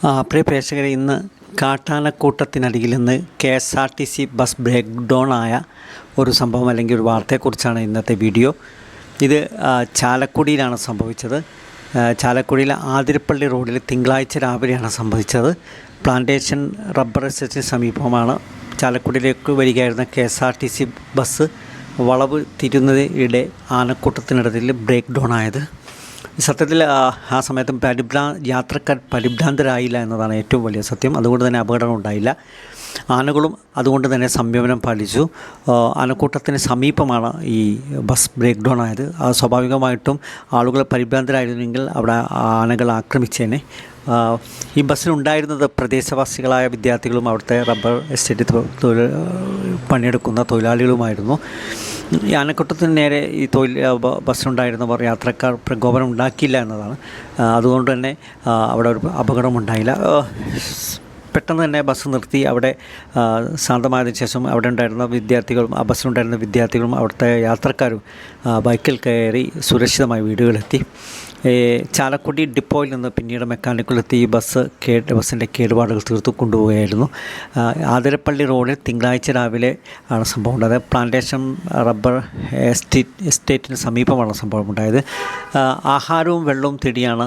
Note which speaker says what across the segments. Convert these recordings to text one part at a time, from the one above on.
Speaker 1: പ്രിയ പ്രേക്ഷകരെ, ഇന്ന് കാട്ടാനക്കൂട്ടത്തിനടിയിൽ നിന്ന് KSRTC ബസ് ബ്രേക്ക് ഡൗൺ ആയ ഒരു സംഭവം അല്ലെങ്കിൽ ഒരു വാർത്തയെക്കുറിച്ചാണ് ഇന്നത്തെ വീഡിയോ. ഇത് ചാലക്കുടിയിലാണ് സംഭവിച്ചത്. ചാലക്കുടിയിലെ ആതിരപ്പള്ളി റോഡിൽ തിങ്കളാഴ്ച രാവിലെയാണ് സംഭവിച്ചത്. പ്ലാന്റേഷൻ റബ്ബർ എസ്റ്റേറ്റിന് സമീപമാണ് ചാലക്കുടിയിലേക്ക് വരികയായിരുന്ന KSRTC ബസ് വളവ് തിരുന്നതിനിടെ ആനക്കൂട്ടത്തിനിടയിൽ ബ്രേക്ക് ഡൗൺ ആയത്. സത്യത്തിൽ ആ സമയത്തും യാത്രക്കാർ പരിഭ്രാന്തരായില്ല എന്നതാണ് ഏറ്റവും വലിയ സത്യം. അതുകൊണ്ട് തന്നെ അപകടം ഉണ്ടായില്ല. ആനകളും അതുകൊണ്ട് തന്നെ സംയമനം പാലിച്ചു. ആനക്കൂട്ടത്തിന് സമീപമാണ് ഈ ബസ് ബ്രേക്ക് ഡൗൺ ആയത്. സ്വാഭാവികമായിട്ടും ആളുകൾ പരിഭ്രാന്തരായിരുന്നെങ്കിൽ അവിടെ ആനകൾ ആക്രമിച്ചേനെ. ഈ ബസ്സിലുണ്ടായിരുന്നത് പ്രദേശവാസികളായ വിദ്യാർത്ഥികളും അവിടുത്തെ റബ്ബർ എസ്റ്റേറ്റ് പണിയെടുക്കുന്ന തൊഴിലാളികളുമായിരുന്നു. ഈ ആനക്കൂട്ടത്തിന് നേരെ ഈ ബസ്സിലുണ്ടായിരുന്നവർ യാത്രക്കാർ പ്രകോപനം ഉണ്ടാക്കിയില്ല എന്നതാണ്. അതുകൊണ്ട് തന്നെ അവിടെ ഒരു അപകടമുണ്ടായില്ല. പെട്ടെന്ന് തന്നെ ബസ് നിർത്തി അവിടെ ശാന്തമായതിനു ശേഷം അവിടെ ഉണ്ടായിരുന്ന വിദ്യാർത്ഥികളും ബസ്സിലുണ്ടായിരുന്ന വിദ്യാർത്ഥികളും അവിടുത്തെ യാത്രക്കാരും ബൈക്കിൽ കയറി സുരക്ഷിതമായി വീടുകളിലെത്തി. ചാലക്കുടി ഡിപ്പോയിൽ നിന്ന് പിന്നീട് മെക്കാനിക്കിലെത്തി ഈ ബസ്സിൻ്റെ കേടുപാടുകൾ തീർത്തു കൊണ്ടുപോവുകയായിരുന്നു. ആതിരപ്പള്ളി റോഡിൽ തിങ്കളാഴ്ച രാവിലെ ആണ് സംഭവം ഉണ്ടായത്. പ്ലാന്റേഷൻ റബ്ബർ എസ്റ്റേറ്റിന് സമീപമാണ് സംഭവം ഉണ്ടായത്. ആഹാരവും വെള്ളവും തേടിയാണ്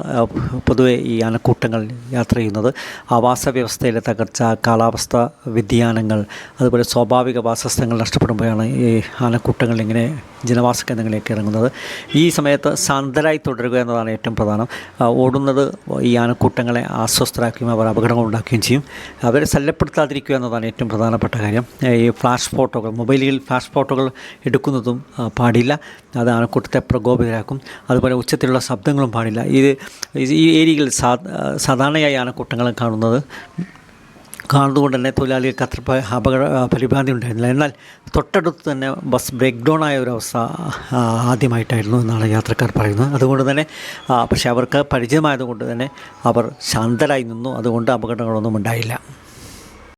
Speaker 1: പൊതുവെ ഈ ആനക്കൂട്ടങ്ങൾ യാത്ര ചെയ്യുന്നത്. ആവാസ വ്യവസ്ഥയിലെ തകർച്ച, കാലാവസ്ഥ വ്യതിയാനങ്ങൾ, അതുപോലെ സ്വാഭാവിക വാസസ്ഥലങ്ങൾ നഷ്ടപ്പെടുമ്പോഴാണ് ഈ ആനക്കൂട്ടങ്ങൾ ഇങ്ങനെ ജനവാസ കേന്ദ്രങ്ങളിലേക്ക് ഇറങ്ങുന്നത്. ഈ സമയത്ത് ശാന്തരായി തുടരുക എന്നതാണ് ഏറ്റവും പ്രധാനം. ഓടുന്നത് ഈ ആനക്കൂട്ടങ്ങളെ അസ്വസ്ഥരാക്കുകയും അവർ അപകടങ്ങൾ ഉണ്ടാക്കുകയും ചെയ്യും. അവരെ ശല്യപ്പെടുത്താതിരിക്കുക എന്നതാണ് ഏറ്റവും പ്രധാനപ്പെട്ട കാര്യം. ഈ ഫ്ലാഷ് ഫോട്ടോകൾ, മൊബൈലിൽ ഫ്ലാഷ് ഫോട്ടോകൾ എടുക്കുന്നതും പാടില്ല. അത് ആനക്കൂട്ടത്തെ പ്രകോപിതരാക്കും. അതുപോലെ ഉച്ചത്തിലുള്ള ശബ്ദങ്ങളും പാടില്ല. ഈ ഏരിയയിൽ സാധാരണയായി ആനക്കൂട്ടങ്ങൾ കാണുന്നതുകൊണ്ട് തന്നെ തൊഴിലാളികൾക്ക് അത്ര പരിഭ്രാന്തി ഉണ്ടായിരുന്നില്ല. എന്നാൽ തൊട്ടടുത്ത് തന്നെ ബസ് ബ്രേക്ക് ഡൗൺ ആയ ഒരവസ്ഥ ആദ്യമായിട്ടായിരുന്നു എന്നാണ് യാത്രക്കാർ പറയുന്നത്. അതുകൊണ്ട് തന്നെ പക്ഷേ അവർക്ക് പരിചയമായതുകൊണ്ട് തന്നെ അവർ ശാന്തരായി നിന്നു. അതുകൊണ്ട് അപകടങ്ങളൊന്നും ഉണ്ടായില്ല.